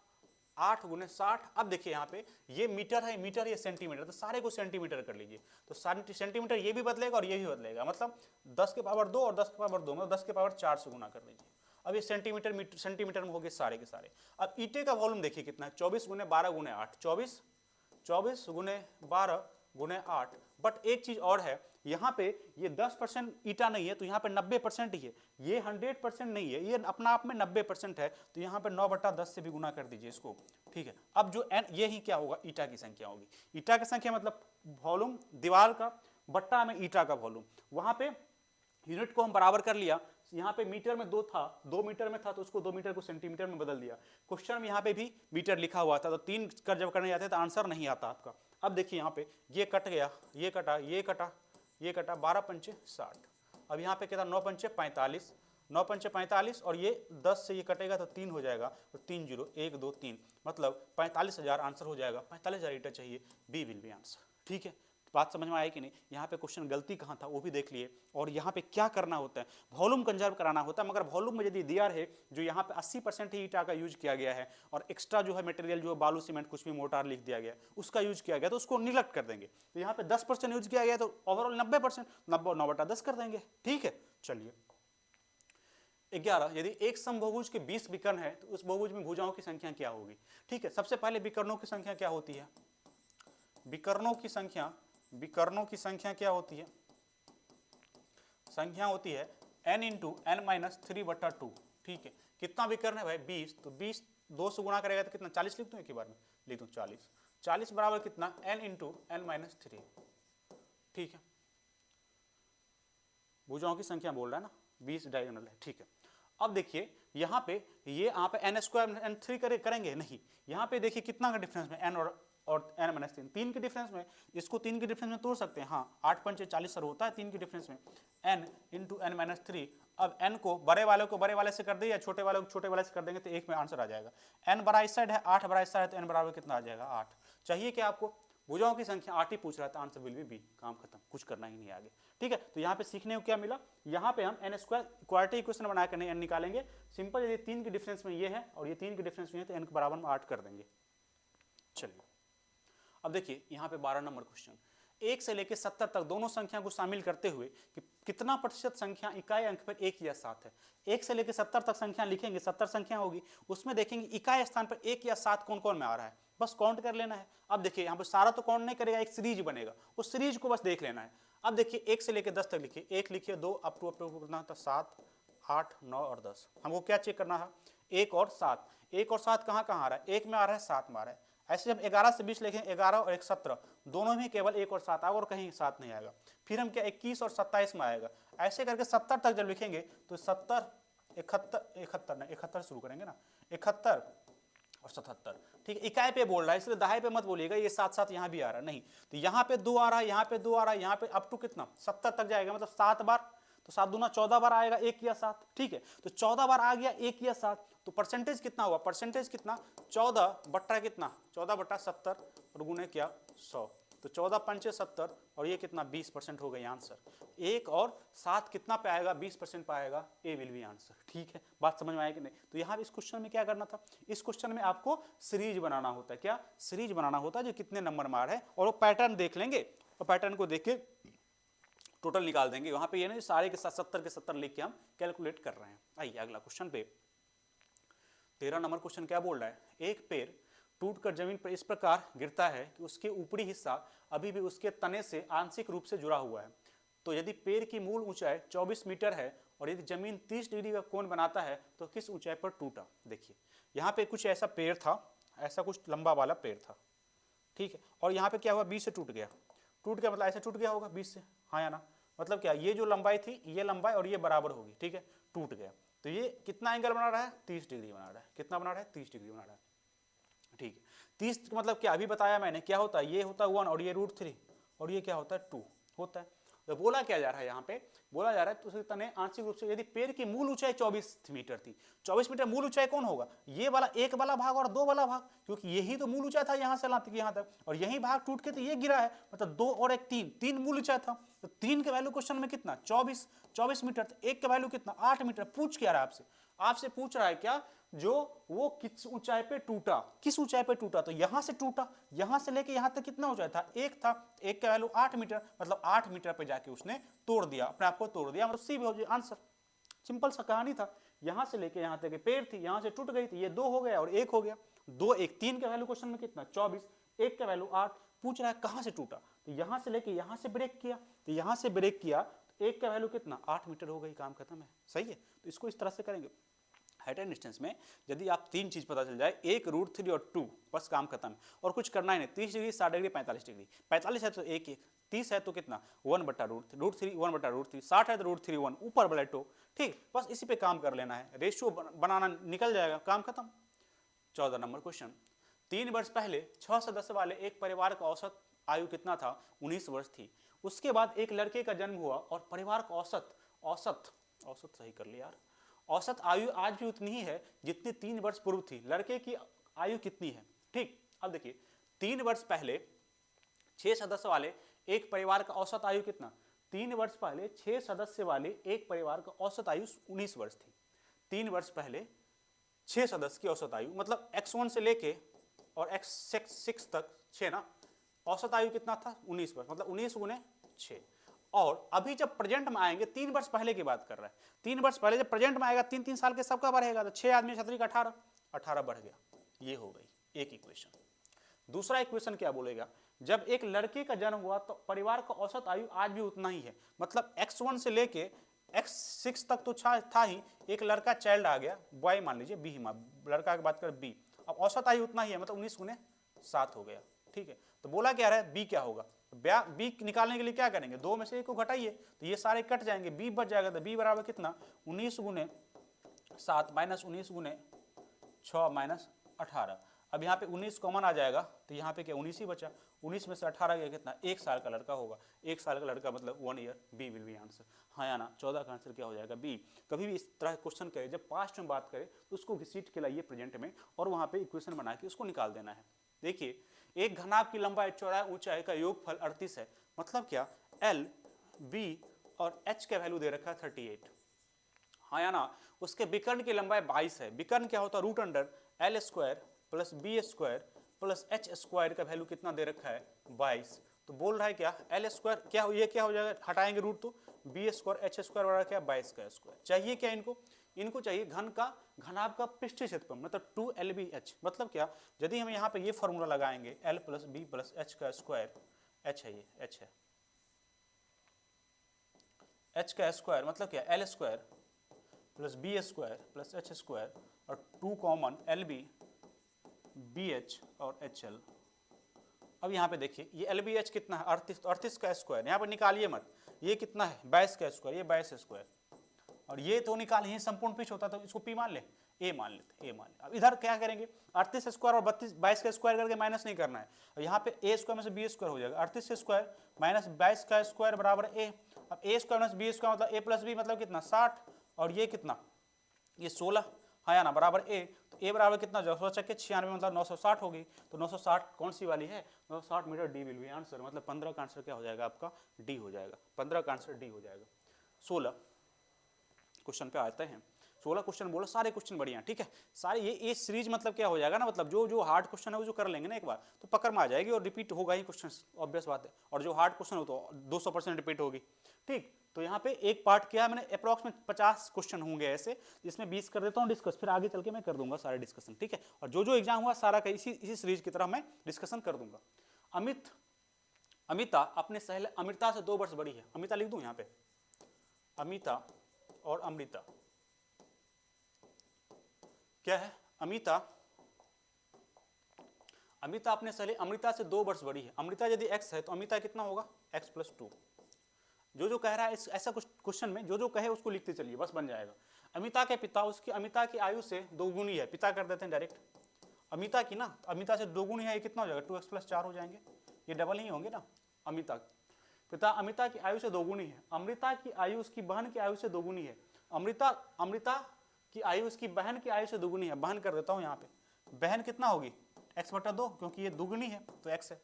8 गुने 60। अब देखिए यहाँ पे ये मीटर है, मीटर ये सेंटीमीटर, तो सारे को सेंटीमीटर कर लीजिए, तो सेंटीमीटर ये भी बदलेगा और ये भी बदलेगा, मतलब 10 के पावर 2 और 10 के पावर 2, मतलब 10 के पावर 4 से गुना कर लीजिए। अब ये सेंटीमीटर में हो गए सारे के सारे। अब ईटे का वॉल्यूम देखिए कितना है, 24 गुने 12 गुने 8, 24 गुने 12 गुने 8। बट एक चीज और है, यहाँ पे ये 10% ईटा नहीं है, तो यहाँ पे 90% ही है, ये 100% नहीं है, ये अपना आप में 90% है, तो यहाँ पे 9/10 से भी गुना कर दीजिए इसको। ठीक है, अब जो एन ये ही क्या होगा, ईटा की संख्या होगी। ईटा की संख्या मतलब वॉल्यूम दीवार का बट्टा में ईटा का वॉल्यूम। वहां पे यूनिट को हम बराबर कर लिया, यहाँ पे मीटर में 2 था, 2 मीटर में था तो उसको 2 मीटर को सेंटीमीटर में बदल दिया। क्वेश्चन में यहाँ पे भी मीटर लिखा हुआ था, तो 3 कर जब करने जाते तो आंसर नहीं आता आपका। अब देखिए यहाँ पे ये कट गया, ये कटा, ये कटा, ये कटा, 12 पंचे 60। अब यहाँ पे क्या था, 9 पंचे 45, 9 पंचे 45 और ये 10 से ये कटेगा तो 3 हो जाएगा, तो 3 0 1 2 3, मतलब 45,000 आंसर हो जाएगा। 45,000 ईटा चाहिए, बी विल बी आंसर। ठीक है, बात समझ में आई कि नहीं। यहाँ पे क्वेश्चन गलती कहाँ था वो भी देख लिए, और यहाँ पे क्या करना होता है, वॉल्यूम कंजर्व कराना होता है। मगर वॉल्यूम में यदि दिया है जो यहाँ पे 80% ही ईटा का यूज किया गया है, और एक्स्ट्रा जो है मटेरियल जो बालू सीमेंट कुछ भी मोटार लिख दिया गया उसका यूज किया गया, तो उसको निगलेक्ट कर देंगे। तो यहाँ पे 10% यूज किया गया, तो ओवरऑल 90%, 9/10 कर देंगे। ठीक है, चलिए 11, यदि एक समबहुभुज के 20 विकर्ण है तो उस बहुभुज में भुजाओं की संख्या क्या होगी। ठीक है, सबसे पहले विकर्णों की संख्या क्या होती है, विकर्णों की संख्या क्या होती है, संख्या होती है n इंटू n माइनस 3/2। ठीक है, कितना विकर्ण है भाई, 20, तो 20 2 से गुणा करेगा तो कितना, 40 लिख दूं, एक ही बार में लिख दूं 40 बराबर कितना, n इंटू n माइनस 3। ठीक है, भुजाओं की संख्या बोल रहा है ना, 20 डायगोनल है। ठीक है, अब देखिए यहाँ पे यहाँ पे n² n3 करेंगे नहीं, यहाँ पे देखिए कितना का डिफरेंस में n और n माइनस 3, 3 के डिफरेंस में, इसको 3 के डिफरेंस में तोड़ सकते हैं। हाँ, 8 पंचे 40 सर होता है 3 के डिफरेंस में, n इंटू n माइनस 3। अब n को बड़े वाले को बड़े वाले से कर दे या छोटे वाले को छोटे वाले से कर देंगे तो एक में आंसर आ जाएगा। n बड़ा इस साइड है, 8 बड़ा इस साइड है, तो n बराबर कितना आ जाएगा, 8। चाहिए क्या आपको, भुजाओं की संख्या 8 ही पूछ रहा था, आंसर विल बी बी, काम खत्म, कुछ करना ही नहीं आगे। ठीक है, तो यहाँ पे सीखने को क्या मिला, यहाँ पे हम n² इक्वालिटी इक्वेशन बना कर n निकालेंगे। सिंपल, यदि 3 के डिफरेंस में ये है और ये 3 के डिफरेंस में है तो n के बराबर में 8 कर देंगे। चलिए अब देखिए यहाँ पे 12 नंबर क्वेश्चन, 1 से लेकर 70 तक दोनों संख्या को शामिल करते हुए कि कितना प्रतिशत संख्या इकाई अंक पर 1 या 7 है। 1 से लेकर 70 तक संख्या लिखेंगे, 70 संख्या होगी, उसमें देखेंगे इकाई स्थान पर 1 या 7 कौन कौन में आ रहा है, बस काउंट कर लेना है। अब देखिए यहाँ पर सारा तो काउंट नहीं करेगा, एक सीरीज बनेगा, उस सीरीज को बस देख लेना है। अब देखिए 1 से लेकर 10 तक लिखिए, 1 लिखिए, 2 अप टू कितना था, 7 8 9 और 10। हमको क्या चेक करना है, 1 और 7, 1 और 7 कहाँ कहाँ आ रहा है, 1 में आ रहा है, 7 में आ रहा है। ऐसे जब 11 से 20 लिखें, 11 और 1 17, दोनों में केवल 1 और 7 आएगा और कहीं 7 नहीं आएगा। फिर हम क्या 21 और 27 में आएगा। ऐसे करके 70 तक जब लिखेंगे तो 70 71 71 शुरू करेंगे ना, 71 और 77। ठीक है, इकाई पे बोल रहा है इसलिए दहाई पे मत बोलिएगा, ये साथ साथ यहाँ भी आ रहा है, नहीं तो यहाँ पे 2 आ रहा है, यहाँ पे 2 आ रहा है, यहाँ पे अप टू कितना 70 तक जाएगा, मतलब 7 बार, तो 7 दूना 14 बार आएगा, 1 या 7। ठीक है, तो 14 बार आ गया 1 या 7, तो परसेंटेज कितना हुआ, परसेंटेज कितना 14 बट्टा कितना 14 बट्टा 70 और गुने क्या 100, तो 14 पंचे 70 और ये कितना 20% हो गई आंसर। 1 और 7 कितना पे आएगा 20% पे आएगा, ए विल बी आंसर। ठीक है, बात समझ में आया कि नहीं। तो यहाँ इस क्वेश्चन में क्या करना था, इस क्वेश्चन में आपको सीरीज बनाना होता है, क्या सीरीज बनाना होता है जो कितने नंबर मार है, और वो पैटर्न देख लेंगे और पैटर्न को देख के टोटल निकाल देंगे। वहां पे ये नहीं सारे के साथ 70 के 70 लिख के हम कैलकुलेट कर रहे हैं। आइए अगला क्वेश्चन पे 13 नंबर क्वेश्चन क्या बोल रहा है, एक पेड़ टूटकर जमीन पर इस प्रकार गिरता है कि उसके ऊपरी हिस्सा अभी भी उसके तने से आंशिक रूप से जुड़ा हुआ है, तो यदि पेड़ की मूल ऊंचाई 24 मीटर है और यदि जमीन 30 डिग्री का कोण बनाता है तो किस ऊंचाई पर टूटा। देखिए यहाँ पे कुछ ऐसा पेड़ था, ऐसा कुछ लंबा वाला पेड़ था, ठीक है, और यहाँ पे क्या हुआ 20 से टूट गया, टूट गया मतलब ऐसे टूट गया होगा 20 से, हाँ या ना, मतलब क्या ये जो लंबाई थी ये लंबाई और ये बराबर होगी, ठीक है, टूट गया, तो ये कितना एंगल बना रहा है 30 डिग्री बना रहा है, कितना बना रहा है 30 डिग्री बना रहा है। ठीक है, 30 मतलब क्या अभी बताया मैंने, क्या होता है ये होता है 1 और ये √3 और ये क्या होता है 2 होता है। तो बोला क्या जा रहा है यहाँ पे, बोला जा रहा है तो उसके तने आंशिक रूप से, यदि पेड़ की मूल ऊंचाई 24 मीटर थी, 24 मीटर मूल ऊंचाई कौन होगा, ये वाला एक वाला भाग और 2 वाला भाग, क्योंकि यही तो मूल ऊंचाई था यहाँ से यहाँ तक, और यही भाग टूट के तो ये गिरा है, मतलब 2 और 1 3 मूल ऊंचाई था, तो 3 के वैल्यू क्वेश्चन में कितना 24 मीटर, तो 1 का वैल्यू कितना 8 मीटर। पूछ क्या रहा है आपसे पूछ रहा है क्या, जो वो किस ऊंचाई पे टूटा, किस ऊंचाई पे टूटा, तो यहां से टूटा, यहां से लेके यहां तक कितना ऊंचाई था 1 था, 1 का वैल्यू 8 मीटर, मतलब 8 मीटर पे जाके उसने तोड़ दिया, अपने आप को तोड़ दिया, मतलब सी भी हो जाए आंसर। सिंपल सा कहानी था, यहां से लेके यहां तक पेड़ थी, यहां से टूट गई थी, ये 2 हो गया और 1 हो गया, 2 1 3 का वैल्यू क्वेश्चन में कितना 24, 1 का वैल्यू 8, पूछ रहा है कहां से टूटा, तो यहां से लेके यहां से ब्रेक किया, तो यहां से ब्रेक किया तो 1 का वैल्यू कितना 8 मीटर हो गई, काम खत्म है। सही है, तो इसको इस तरह से करेंगे। हाइट एंड डिस्टेंस में यदि आप 3 चीज पता चल जाए, 1 √3 और 2, बस काम खत्म, और कुछ करना ही नहीं। 30 डिग्री 60 डिग्री 45 डिग्री, 45 है तो 1 1, 30 है तो कितना 1 बटा √3 1 बटा √3, 60 है तो √3 1 ऊपर वाला 2, ठीक, बस इसी पे काम कर लेना है, रेशियो बनाना निकल जाएगा, काम खत्म। 14 नंबर क्वेश्चन, 3 वर्ष पहले 6 सदस्य वाले एक परिवार का औसत आयु कितना था, 19 वर्ष थी। उसके बाद एक लड़के का जन्म हुआ और परिवार का औसत सही कर लिया यार, औसत आयु आज भी उतनी ही है जितनी 3 वर्ष पूर्व थी। लड़के की आयु कितनी है, ठीक। अब देखिए 3 वर्ष पहले 6 सदस्य वाले एक परिवार का औसत आयु कितना, 3 वर्ष पहले 6 सदस्य वाले एक परिवार का औसत आयु 19 वर्ष थी। 3 वर्ष पहले 6 सदस्य की औसत आयु, मतलब x1 से लेके और x6 तक 6 ना, औसत आयु कितना था 19 वर्ष, मतलब 19 गुने 6। और अभी जब प्रेजेंट में आएंगे, 3 वर्ष पहले की बात कर रहा है, 3 वर्ष पहले जब प्रेजेंट में आएगा 3 3 साल के सबका बढ़ेगा, तो 6 आदमी 6 का 18 बढ़ गया, ये हो गई एक इक्वेशन। दूसरा इक्वेशन क्या बोलेगा, जब एक लड़के का जन्म हुआ तो परिवार का औसत आयु आज भी उतना ही है, मतलब x1 से लेके x6 तक तो था ही, एक लड़का चाइल्ड आ गया, बॉय मान लीजिए, बी लड़का की बात कर बी, अब औसत आयु उतना ही है, मतलब 19 गुने 7 हो गया, ठीक है। तो बोला क्या रहा है बी क्या होगा, बी निकालने के लिए क्या करेंगे, 2 में से 1 को घटाइए, तो ये सारे कट जाएंगे, बी बच जाएगा, तो बी बराबर कितना 19 गुने 7 माइनस 19 गुने 6 माइनस 18। अब यहाँ पे 19 कॉमन आ जाएगा, तो यहाँ पे क्या 19 ही बचा, 19 में से 18 गया कितना 1 साल का लड़का होगा, 1 साल का लड़का मतलब 1 year, B will be answer, हाँ या ना। 14 का आंसर क्या हो जाएगा बी। कभी भी इस तरह क्वेश्चन करे जब पास्ट में बात करें तो उसको घसीट के लाइए प्रेजेंट में और वहाँ पे इक्वेशन बना के उसको निकाल देना है। देखिए एक घनाभ की लंबाई चौड़ाई ऊंचाई का योगफल 38 है, मतलब क्या एल बी और एच का वैल्यू दे रखा है 38, हाँ या ना। उसके विकर्ण की लंबाई 22 है, विकर्ण क्या होता है √L² plus B² plus H² का वैल्यू कितना दे रखा है 22। तो बोल रहा है क्या L² क्या ये क्या हो जाएगा, हटाएंगे रूट तो B² H² बराबर क्या 22 का स्क्वायर। चाहिए क्या इनको चाहिए घनाभ का पृष्ठीय क्षेत्रफल, मतलब 2LBH, मतलब क्या यदि हम यहाँ पे ये फॉर्मूला लगाएंगे L plus B plus H का स्क्वायर, H है ये H है, H का स्क्वायर मतलब क्या L² plus B² plus H² और 2 कॉमन LB BH और HL। अब यहाँ पे देखिए ये LBH कितना है 38 का स्क्वायर, यहाँ पर निकालिए मत, ये कितना है 22 का स्क्वायर, ये 22 स्क्वायर, और ये तो निकालिए संपूर्ण पिच होता तो इसको P मान ले, ए मान लेते हैं, ए मान लेते। अब इधर क्या करेंगे, 38 स्क्वायर और 22 का स्क्वायर करके माइनस नहीं करना है। अब यहाँ पे ए स्क्वायर में से बी स्क्वायर हो जाएगा, 38 स्क्वायर माइनस 22 का स्क्वायर बराबर ए। अब ए स्क्वायर माइनस बी स्क्वायर मतलब ए प्लस बी मतलब कितना 60, और ये कितना ये 16, हाँ या ना, बराबर ए। तो ए बराबर कितना जो 96 मतलब 960 होगी। तो 960 कौन सी वाली है, 960 metre, D will be answer. मतलब 15 का आंसर क्या हो जाएगा आपका, डी हो जाएगा। 15 का आंसर डी हो जाएगा। 16 क्वेश्चन पे आते हैं। 16 क्वेश्चन बोलो, सारे क्वेश्चन बढ़िया, ठीक है सारे। ये सीरीज मतलब क्या हो जाएगा ना, मतलब जो जो हार्ड क्वेश्चन है वो जो कर लेंगे ना एक बार तो पकड़ में आ जाएगी, और रिपीट होगा ही क्वेश्चन, ऑब्वियस बात है। और जो हार्ड क्वेश्चन हो तो 200% रिपीट होगी, ठीक। तो यहाँ पे एक पार्ट किया मैंने, अप्रॉक्स में 50 क्वेश्चन होंगे ऐसे, जिसमें 20 कर देता हूँ डिस्कस, फिर आगे चल के मैं कर दूंगा सारे डिस्कशन, ठीक है। और जो जो एग्जाम हुआ सारा का इसी सीरीज की तरह मैं डिस्कशन कर दूंगा। अमिता अपने सहेली अमृता से 2 वर्ष बड़ी है। अमिता लिख दूं यहाँ पे, अमिता और अमृता क्या है, अमिता अपने सहेली अमृता से 2 वर्ष बड़ी है। अमृता यदि x है तो अमिता कितना होगा, x+2। जो जो कह रहा है ऐसा कुछ क्वेश्चन में जो जो कहे उसको लिखते चलिए, बस बन जाएगा। अमिता के पिता उसकी अमिता की आयु से 2 गुनी है, पिता कर देते हैं डायरेक्ट। अमिता की ना अमिता से 2 गुनी है, ये कितना हो जाएगा 2x+4 हो जाएंगे, ये डबल ही होंगे ना। अमिता पिता अमिता की आयु से 2 गुनी है। अमृता की आयु उसकी बहन की आयु से 2 गुनी है। अमृता की आयु उसकी बहन की आयु से 2 गुनी है। बहन कर देता हूं यहाँ पे, बहन कितना होगी x/2, क्योंकि ये 2 गुनी है तो x है।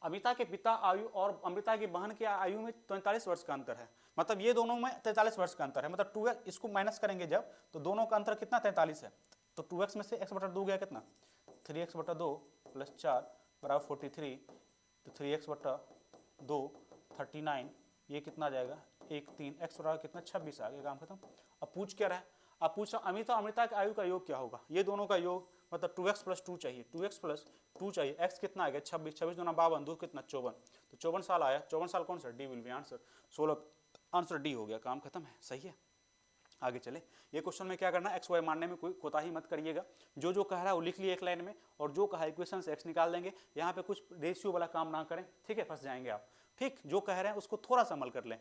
अमिता के पिता आयु और अमृता की बहन की आयु में 43 वर्ष का अंतर है, मतलब ये दोनों में 43 वर्ष का अंतर है। मतलब 2x इसको माइनस करेंगे जब तो दोनों का अंतर कितना 43 है। तो 2x में से x/2 गया कितना 3x/2 + 4 बराबर 43। तो 3x/2 39, ये कितना आ जाएगा 1 3, x बराबर कितना 26 आ गया, काम खत्म। अब पूछ क्या रहा है, अब पूछ रहा अमिता अमृता के आयु का योग क्या होगा। ये दोनों का योग मतलब 2x+2 चाहिए, 2x+2 चाहिए। x कितना आ गया 26, 26 दूना 52, 2 कितना 54, तो 54 साल आया। 54 साल कौन सा, D will be answer. 16 answer D हो गया, काम खत्म है, सही है। आगे चले, ये क्वेश्चन में क्या करना है, एक्स वाई मानने में कोई कोताही मत करिएगा। जो जो कह रहा है वो लिख लिए एक लाइन में, और जो कहा इक्वेशन से एक्स निकाल देंगे। यहाँ पे कुछ रेशियो वाला काम ना करें, ठीक है, फंस जाएंगे आप, ठीक। जो कह रहे हैं उसको थोड़ा सा अमल कर लें।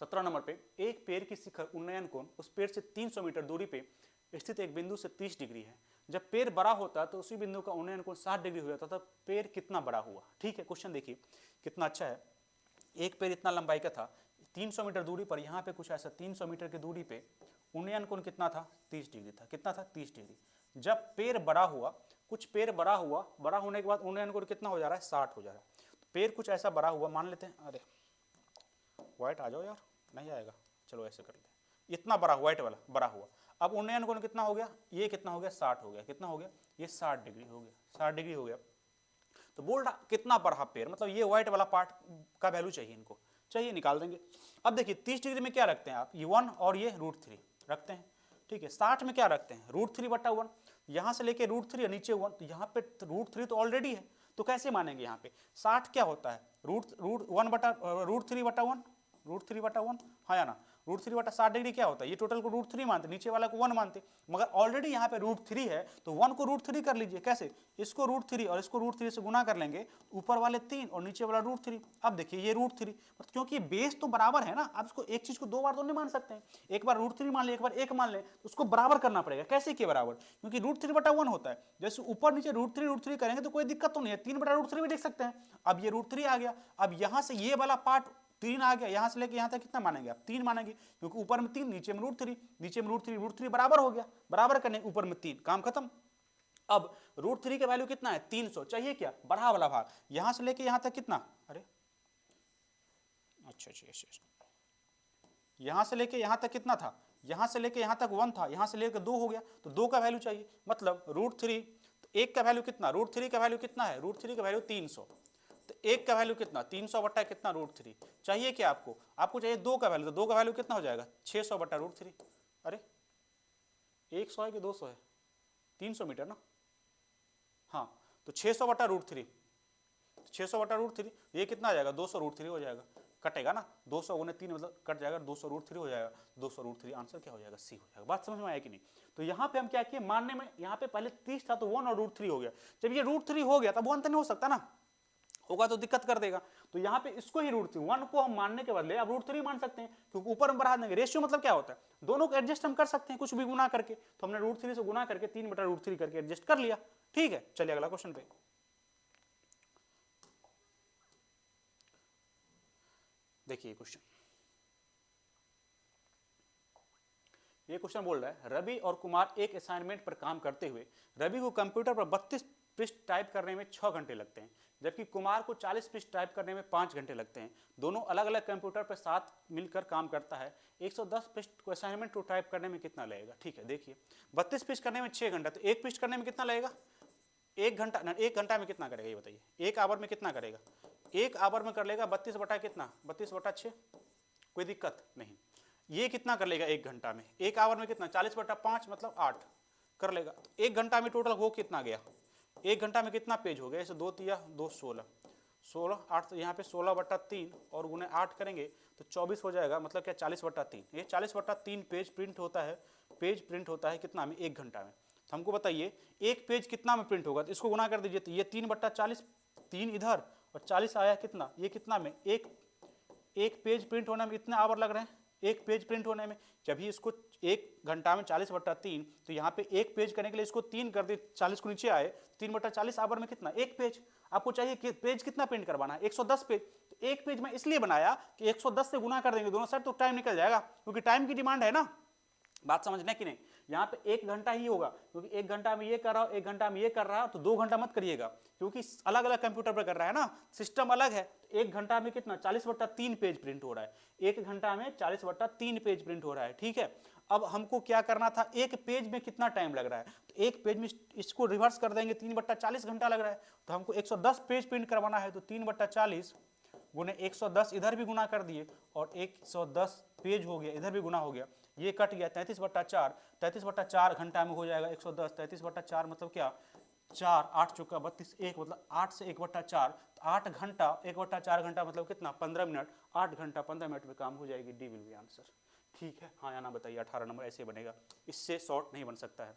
17 नंबर पे, एक पेड़ की शिखर उन्नयन कोण उस पेड़ से 300 मीटर दूरी पे स्थित एक बिंदु से 30 डिग्री है। जब पेड़ बड़ा होता तो उसी बिंदु का उन्नयन कोण 60 डिग्री हो जाता, तब पेड़ कितना बड़ा हुआ, ठीक है। क्वेश्चन देखिए कितना अच्छा है। एक पेड़ इतना लंबाई का था, 300 मीटर दूरी पर, यहाँ पे कुछ ऐसा 300 मीटर की दूरी पे उन्नयन कोण कितना था 30 डिग्री था। कितना था 30 डिग्री। जब पेड़ बड़ा हुआ, कुछ पेड़ बड़ा हुआ, बड़ा होने के बाद उन्नयन कोण कितना हो जा रहा है 60 हो जा रहा है। तो पेड़ कुछ ऐसा बड़ा हुआ, मान लेते हैं, अरे व्हाइट आ जाओ यार, नहीं आएगा, चलो ऐसे कर लेते हैं। इतना बड़ा व्हाइट वाला बड़ा हुआ, अब उन्नयन कोण कितना हो गया, ये कितना हो गया 60 हो गया। कितना हो गया, ये 60 डिग्री हो गया, 60 डिग्री हो गया। तो बोल रहा कितना बढ़ा पेड़, मतलब ये व्हाइट वाला पार्ट का वैल्यू चाहिए, इनको चाहिए, निकाल देंगे। अब देखिए 30 डिग्री में क्या रखते हैं आप, ये 1 और ये √3 रखते हैं, ठीक है। 60 में क्या रखते हैं, √3/1, यहाँ से लेके √3 नीचे 1, तो यहाँ पे √3 तो ऑलरेडी है, तो कैसे मानेंगे यहाँ पे। 60 क्या होता है √3/1, हाँ या ना, √3/60 डिग्री क्या होता है, ये टोटल को √3 मानते, नीचे वाला को 1 मानते, मगर ऑलरेडी यहाँ पे √3 है तो 1 को √3 कर लीजिए। कैसे, इसको √3 और इसको √3 से गुना कर लेंगे, ऊपर वाले 3 और नीचे वाला √3। अब देखिए ये √3, क्योंकि बेस तो बराबर है ना, आप इसको एक चीज को 2 बार तो नहीं मान सकते हैं। एक बार √3 मान ले, एक बार 1 मान ले, तो उसको बराबर करना पड़ेगा। कैसे किए बराबर, क्योंकि √3/1 होता है, जैसे ऊपर नीचे √3 करेंगे तो कोई दिक्कत तो नहीं है, 3/√3 भी देख सकते हैं। अब ये √3 आ गया, अब यहाँ से ये वाला पार्ट 3 आ गया, यहां से लेके यहां तक कितना मानेंगे आप, 3 मानेंगे, क्योंकि ऊपर में 3 नीचे में √3, नीचे में √3 बराबर हो गया, बराबर करने ऊपर में 3, काम खत्म। अब √3 का वैल्यू कितना है 300, चाहिए क्या बड़ा वाला भाग, यहां से लेके यहां तक कितना, अरे अच्छा, यहां से लेके यहां तक कितना था, यहां से लेके यहां तक 1 था, यहां से लेकर 2 हो गया, तो 2 का वैल्यू चाहिए। मतलब √3, तो 1 का वैल्यू कितना, √3 का वैल्यू कितना है, √3 का वैल्यू 300, तो 1 का वैल्यू कितना 300 बटा कितना √3, चाहिए क्या आपको चाहिए 2 का वैल्यू, तो 2 का वैल्यू कितना हो जाएगा 600 बटा √3। अरे 100 है कि 200 है, 300 मीटर ना, हाँ, तो 600 बटा √3, 600 बटा √3, ये कितना आ जाएगा 200 √3 हो जाएगा, कटेगा ना, 200 गुने 3 मतलब कट जाएगा, 200 √3 हो जाएगा, 200 √3 आंसर क्या हो जाएगा सी हो जाएगा। बात समझ में आया कि नहीं। तो यहाँ पे हम क्या किए, मानने में यहाँ पे पहले 30 था तो 1 और √3 हो गया। जब ये √3 हो गया तब 1 तो नहीं हो सकता ना, होगा तो दिक्कत कर देगा। तो यहाँ पे इसको ही रूट 1 को हम मानने के बदले अब रूट 3 मान सकते हैं, क्योंकि ऊपर में बढ़ा देंगे। रेशियो मतलब क्या होता है, दोनों को एडजस्ट हम कर सकते हैं कुछ भी गुना करके, तो हमने रूट 3 से गुना करके 3/√3 करके एडजस्ट कर लिया। ठीक है, चलिए अगला क्वेश्चन पे। देखिए क्वेश्चन, ये क्वेश्चन बोल रहा है रवि और कुमार एक असाइनमेंट पर काम करते हुए रवि को कंप्यूटर पर 32 पृष्ठ टाइप करने में 6 घंटे लगते हैं, जबकि कुमार को 40 पृष्ठ टाइप करने में 5 घंटे लगते हैं। दोनों अलग अलग कंप्यूटर पर साथ मिलकर काम करता है। 110 पृष्ठ को असाइनमेंट को टाइप करने में कितना लगेगा। ठीक है, देखिए 32 पृष्ठ करने में 6 घंटा, तो एक पृष्ठ करने में कितना लगेगा, 1 घंटा। 1 घंटा में कितना करेगा ये बताइए, 1 आवर में कितना करेगा, 1 आवर में कर लेगा 32 बटा कितना, 32/6, कोई दिक्कत नहीं। ये कितना कर लेगा 1 घंटा में, 1 आवर में कितना, 40/5 मतलब 8 कर लेगा। 1 घंटा में टोटल हो कितना गया, 1 घंटा में कितना पेज हो गया, इसे 2 तिया 2 16, 16 8 तो यहाँ पे 16/3 और गुने 8 करेंगे तो 24 हो जाएगा, मतलब क्या 40/3। ये 40/3 पेज प्रिंट होता है, पेज प्रिंट होता है कितना में, 1 घंटा में। तो हमको बताइए एक पेज कितना में प्रिंट होगा, तो इसको गुना कर दीजिए, तो ये 3/40, 3 इधर और 40 आया कितना, ये कितना में, एक पेज प्रिंट होने में इतने आवर लग रहे हैं, एक पेज प्रिंट होने में। जब ही इसको 1 घंटा में 40/3, तो यहाँ पे एक पेज करने के लिए इसको 3 कर दे, 40 को नीचे आए, 3/40 आवर में कितना, एक पेज। आपको चाहिए कि पेज कितना प्रिंट करवाना है, 110 पेज। तो एक पेज में इसलिए बनाया कि 110 से गुना कर देंगे दोनों साइड तो टाइम निकल जाएगा, क्योंकि टाइम की डिमांड है ना। बात समझने की नहीं, यहाँ पे 1 घंटा ही होगा, क्योंकि 1 घंटा में ये कर रहा हूँ, 1 घंटा में ये कर रहा हूँ, तो 2 घंटा मत करिएगा, क्योंकि अलग अलग कंप्यूटर पर कर रहा है ना, सिस्टम अलग है। 1 घंटा में कितना, 40/3 पेज प्रिंट हो रहा है, 1 घंटा में 40/3 पेज प्रिंट हो रहा है। ठीक है, अब हमको क्या करना था, एक पेज में कितना टाइम लग रहा है, तो एक पेज में इसको रिवर्स कर देंगे, 3/40 घंटा लग रहा है। तो हमको 110 पेज प्रिंट करवाना है, तो 3/40 गुने 110 इधर भी गुना कर दिए, और 110 पेज हो गया, इधर भी गुना हो गया, ये कट गया 33/4, 33/4 घंटा में हो जाएगा 110। 33/4 मतलब क्या, 4 8 चुका 32, 1 मतलब 8 से 1/4, 8 घंटा, 1/4 घंटा मतलब कितना, 15 मिनट, 8 घंटा 15 मिनट में काम हो जाएगी। D will be answer. ठीक है, हाँ या ना बताइए, 18 नंबर ऐसे बनेगा, इससे शॉर्ट नहीं बन सकता है।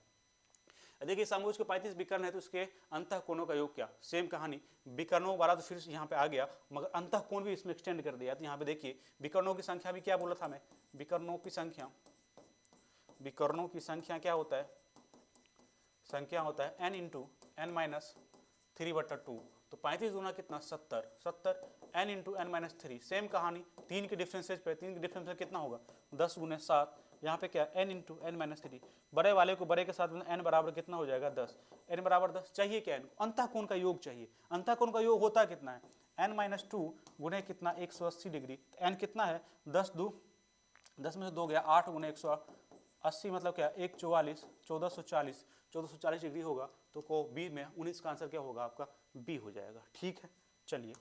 देखिए समभुज के 35 विकर्ण है, तो उसके अंतः कोणों का योग क्या, सेम कहानी, विकर्णों वाला तो फिर यहाँ पे आ गया, मगर अंतः कोण भी इसमें एक्सटेंड कर दिया। तो यहाँ पे देखिए विकर्णों की संख्या भी क्या बोला था मैं, विकर्णों की संख्या, विकर्णों की संख्या क्या होता है, संख्या होता है n इंटू n माइनस 3/2। तो 35 गुना कितना, 70, 70 n into n minus 3। Same कहानी, 3 के डिफरेंसेज पे, 3 के डिफरेंस कितना होगा, 10 गुने 7, यहाँ पे क्या n इंटू n माइनस 3, बड़े वाले को बड़े के साथ n बराबर कितना हो जाएगा 10, n बराबर 10। चाहिए क्या, अंतः कोण का योग चाहिए। अंतः कोण का योग होता कितना है, n-2 गुने कितना 180 डिग्री, n कितना है 10 2, 10 में से 2 गया 8 गुने 180 मतलब क्या 144, 1440, 1440 डिग्री होगा, तो को बी में 19 का आंसर क्या होगा आपका, बी हो जाएगा। ठीक है, चलिए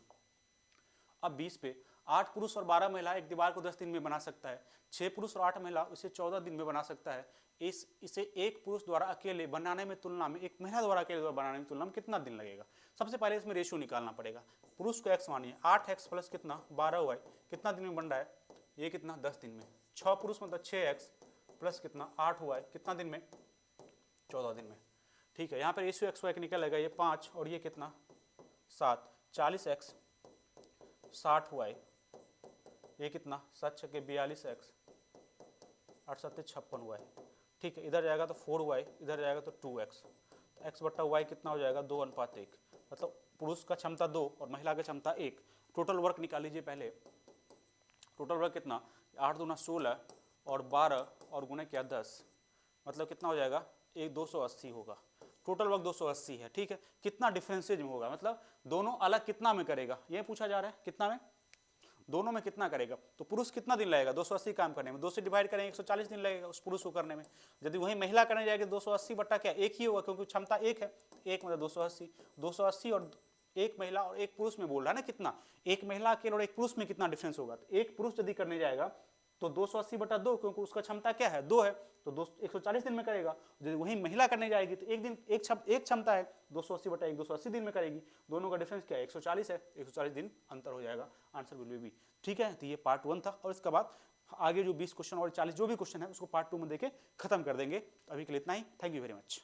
अब 20 पे 8 पुरुष और 12 महिला एक दीवार को 10 दिन में बना सकता है, 6 पुरुष और 8 महिला इसे 14 दिन में बना सकता है। इसे एक पुरुष द्वारा अकेले बनाने में तुलना में एक महिला द्वारा अकेले बनाने में तुलना में कितना दिन लगेगा। सबसे पहले इसमें रेशियो निकालना पड़ेगा। पुरुष को x मानिए, 8x प्लस कितना 12y, कितना दिन में बन रहा है, ये कितना 10 दिन में। 6 पुरुष मतलब 6x प्लस कितना 8y, कितना दिन में 14 दिन में। ठीक है, यहाँ पर रेशियो x y निकलेगा, ये 5 और ये कितना 7, 40x 60y, ये कितना 7 छक्के 42x, 8 7 56y। ठीक है, इधर जाएगा तो 4y, इधर जाएगा तो 2x, तो x/y कितना हो जाएगा 2:1, मतलब पुरुष का क्षमता 2 और महिला का क्षमता 1। टोटल वर्क निकाल लीजिए पहले, टोटल वर्क कितना 8 दूना 16 और 12 और गुने क्या 10, मतलब कितना हो जाएगा 280 होगा। टोटल वर्क 280 है। ठीक है, कितना डिफरेंसेज में होगा, मतलब दोनों अलग कितना में करेगा, ये पूछा जा रहा है, कितना में, दोनों में कितना करेगा। तो पुरुष कितना दिन लगेगा 280 काम करने में, 2 से डिवाइड करेंगे 140 दिन लगेगा उस पुरुष को करने में। यदि वही महिला करने जाएगी 280 बट्टा क्या 1 ही होगा, क्योंकि क्षमता 1 है, 1 मतलब 280, 280 और एक महिला और एक पुरुष में बोल रहा है ना कितना, एक महिला अकेले और एक पुरुष में कितना डिफरेंस होगा। तो एक पुरुष यदि करने जाएगा तो 280/2, क्योंकि उसका क्षमता क्या है 2 है, तो 140 दिन में करेगा। यदि वही महिला करने जाएगी तो एक दिन एक क्षमता है 280/1, 280 दिन में करेगी। दोनों का डिफरेंस क्या है 140 है, 140 दिन अंतर हो जाएगा, आंसर विल बी। ठीक है, तो ये पार्ट 1 था, और इसके बाद आगे जो 20 क्वेश्चन और 40 जो भी क्वेश्चन है उसको पार्ट 2 में देके खत्म कर देंगे। अभी के लिए इतना ही, थैंक यू वेरी मच।